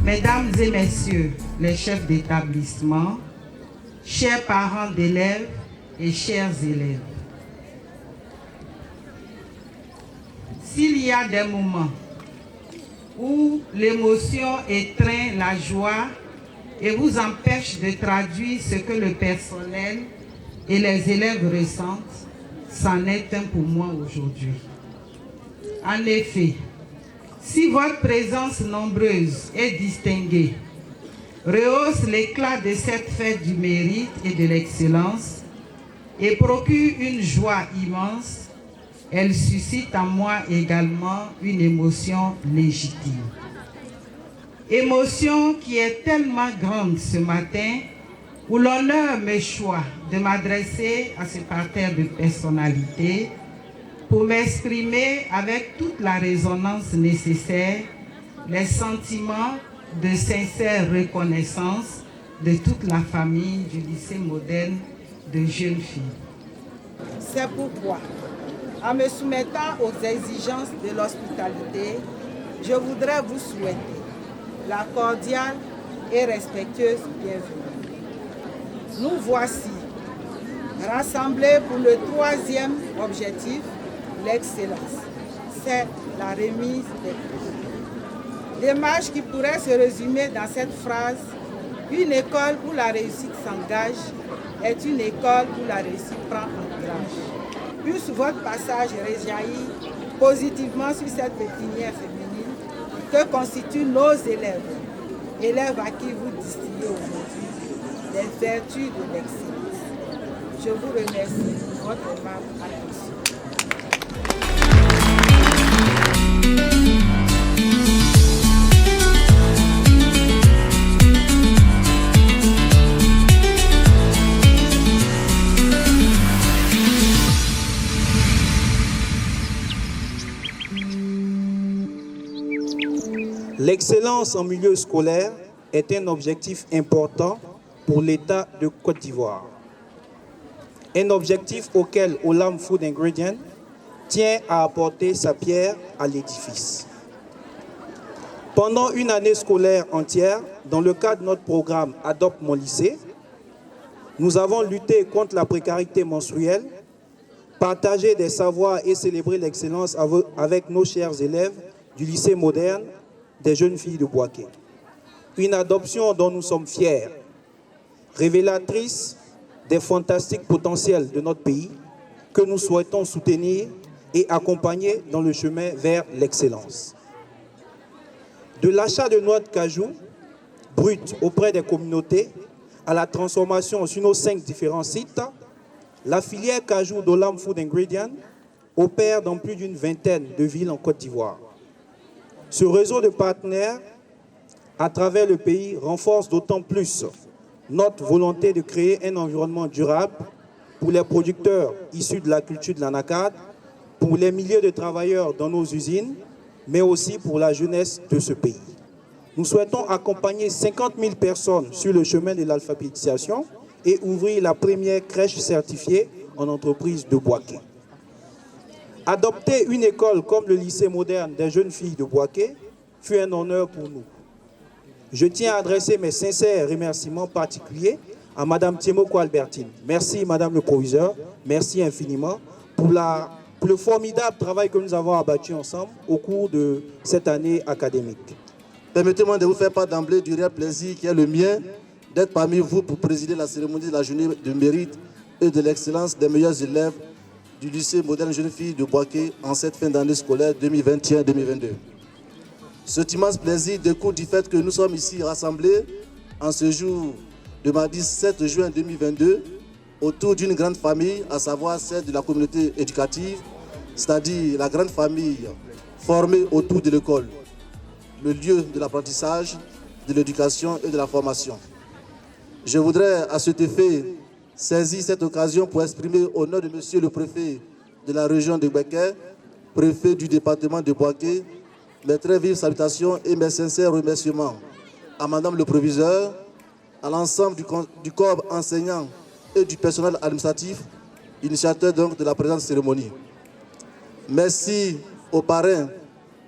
Mesdames et messieurs les chefs d'établissement, chers parents d'élèves et chers élèves, s'il y a des moments où l'émotion étreint la joie et vous empêche de traduire ce que le personnel et les élèves ressentent, c'en est un pour moi aujourd'hui. En effet, si votre présence nombreuse et distinguée rehausse l'éclat de cette fête du mérite et de l'excellence et procure une joie immense, elle suscite en moi également une émotion légitime. Émotion qui est tellement grande ce matin où l'honneur me choisit de m'adresser à ce parterre de personnalités pour m'exprimer avec toute la résonance nécessaire les sentiments de sincère reconnaissance de toute la famille du lycée moderne de jeunes filles. C'est pourquoi, en me soumettant aux exigences de l'hospitalité, je voudrais vous souhaiter la cordiale et respectueuse bienvenue. Nous voici rassemblés pour le troisième objectif, l'excellence. C'est la remise des prix. Démarche qui pourrait se résumer dans cette phrase: une école où la réussite s'engage est une école où la réussite prend ancrage. Puisse votre passage réjaillir positivement sur cette pépinière féminine que constituent nos élèves, élèves à qui vous distillez aujourd'hui les vertus de l'excellence. Je vous remercie pour votre aimable attention. L'excellence en milieu scolaire est un objectif important pour l'État de Côte d'Ivoire. Un objectif auquel Olam Food Ingredient tient à apporter sa pierre à l'édifice. Pendant une année scolaire entière, dans le cadre de notre programme Adopte mon lycée, nous avons lutté contre la précarité menstruelle, partagé des savoirs et célébré l'excellence avec nos chers élèves du lycée moderne des jeunes filles de Bouaké. Une adoption dont nous sommes fiers, révélatrice des fantastiques potentiels de notre pays que nous souhaitons soutenir et accompagner dans le chemin vers l'excellence. De l'achat de noix de cajou brutes auprès des communautés à la transformation sur nos 5 différents sites, la filière cajou d'Olam Food Ingredient opère dans plus d'une vingtaine de villes en Côte d'Ivoire. Ce réseau de partenaires à travers le pays renforce d'autant plus notre volonté de créer un environnement durable pour les producteurs issus de la culture de l'anacarde, pour les milliers de travailleurs dans nos usines, mais aussi pour la jeunesse de ce pays. Nous souhaitons accompagner 50 000 personnes sur le chemin de l'alphabétisation et ouvrir la première crèche certifiée en entreprise de Bouaké. Adopter une école comme le lycée moderne des jeunes filles de Bouaké fut un honneur pour nous. Je tiens à adresser mes sincères remerciements particuliers à Mme Tiemoko Albertine. Merci Madame le Proviseur, merci infiniment pour le formidable travail que nous avons abattu ensemble au cours de cette année académique. Permettez-moi de vous faire part d'emblée du réel plaisir qui est le mien d'être parmi vous pour présider la cérémonie de la journée de mérite et de l'excellence des meilleurs élèves du lycée moderne jeune fille de Boaké en cette fin d'année scolaire 2021-2022. Cet immense plaisir découle du fait que nous sommes ici rassemblés en ce jour de mardi 7 juin 2022 autour d'une grande famille, à savoir celle de la communauté éducative, c'est-à-dire la grande famille formée autour de l'école, le lieu de l'apprentissage, de l'éducation et de la formation. Je voudrais à cet effet saisir cette occasion pour exprimer au nom de Monsieur le préfet de la région de Beké, préfet du département de Boaké, mes très vives salutations et mes sincères remerciements à Madame le proviseur, à l'ensemble du corps enseignant et du personnel administratif, initiateur donc de la présente cérémonie. Merci au parrain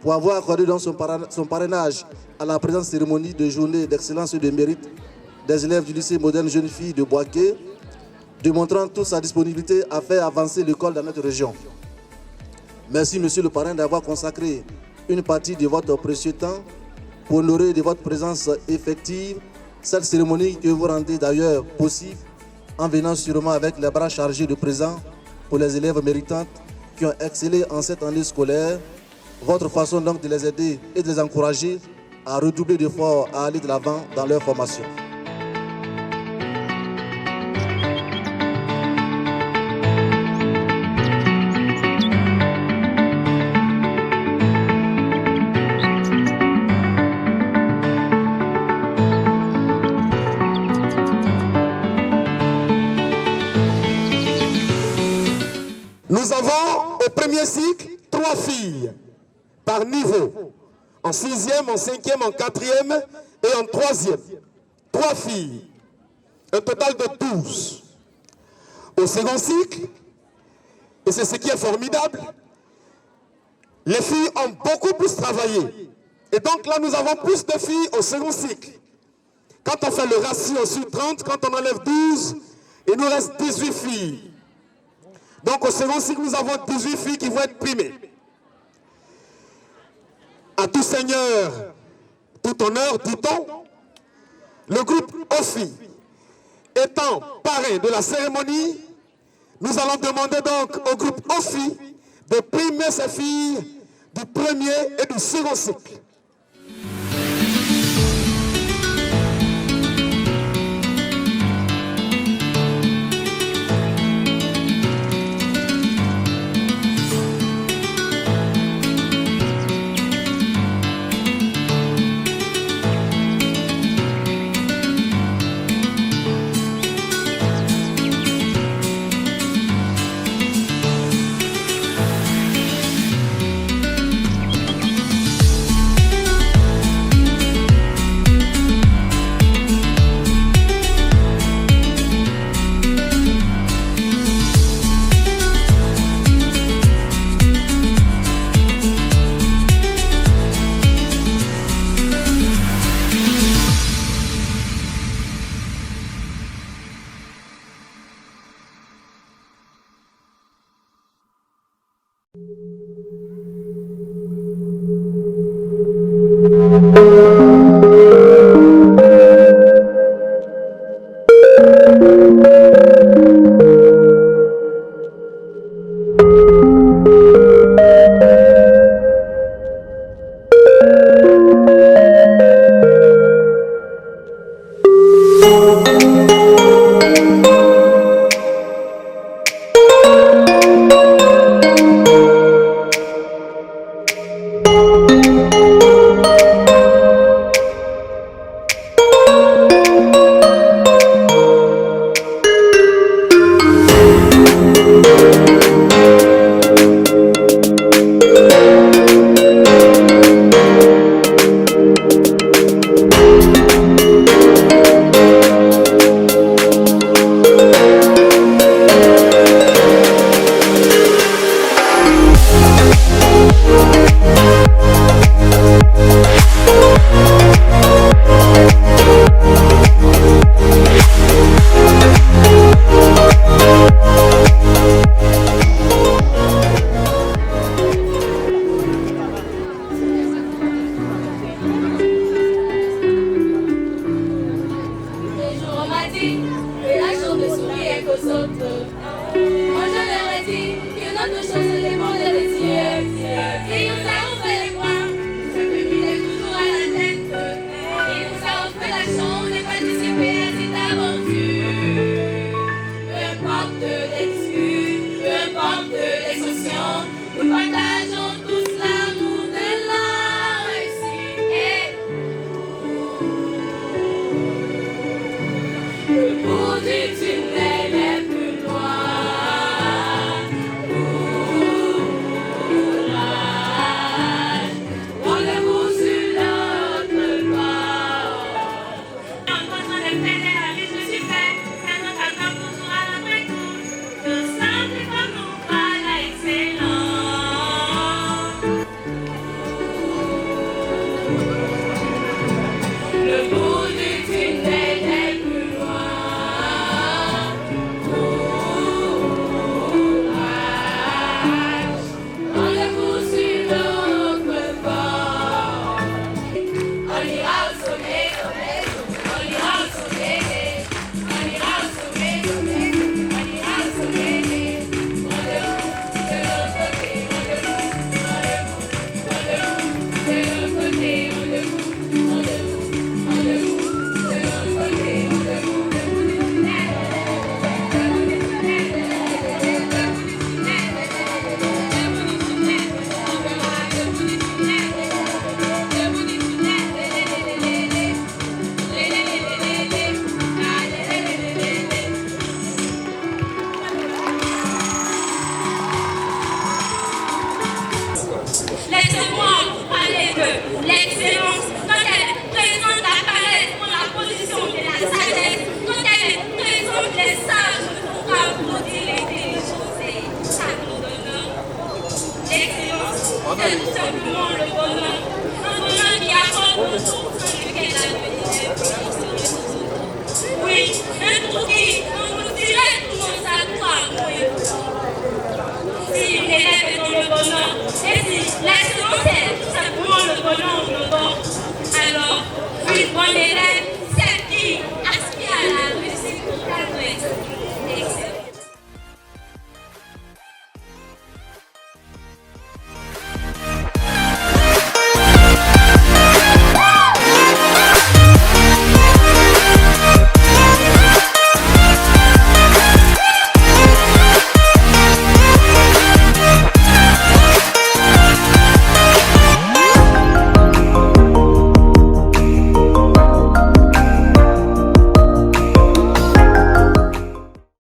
pour avoir accordé donc son parrainage à la présente cérémonie de journée d'excellence et de mérite des élèves du lycée moderne jeune fille de Boaké, démontrant toute sa disponibilité à faire avancer l'école dans notre région. Merci Monsieur le parrain d'avoir consacré une partie de votre précieux temps pour honorer de votre présence effective cette cérémonie que vous rendez d'ailleurs possible en venant sûrement avec les bras chargés de présents pour les élèves méritantes qui ont excellé en cette année scolaire. Votre façon donc de les aider et de les encourager à redoubler d'efforts à aller de l'avant dans leur formation. Nous avons au premier cycle 3 filles par niveau, en 6e, en 5e, en 4e et en 3e. 3 filles, un total de 12. Au second cycle, et c'est ce qui est formidable, les filles ont beaucoup plus travaillé. Et donc là, nous avons plus de filles au second cycle. Quand on fait le ratio sur 30, quand on enlève 12, il nous reste 18 filles. Donc au second cycle, nous avons 18 filles qui vont être primées. À tout seigneur, tout honneur, dit-on, le groupe OFI étant parrain de la cérémonie, nous allons demander donc au groupe OFI de primer ces filles du premier et du second cycle.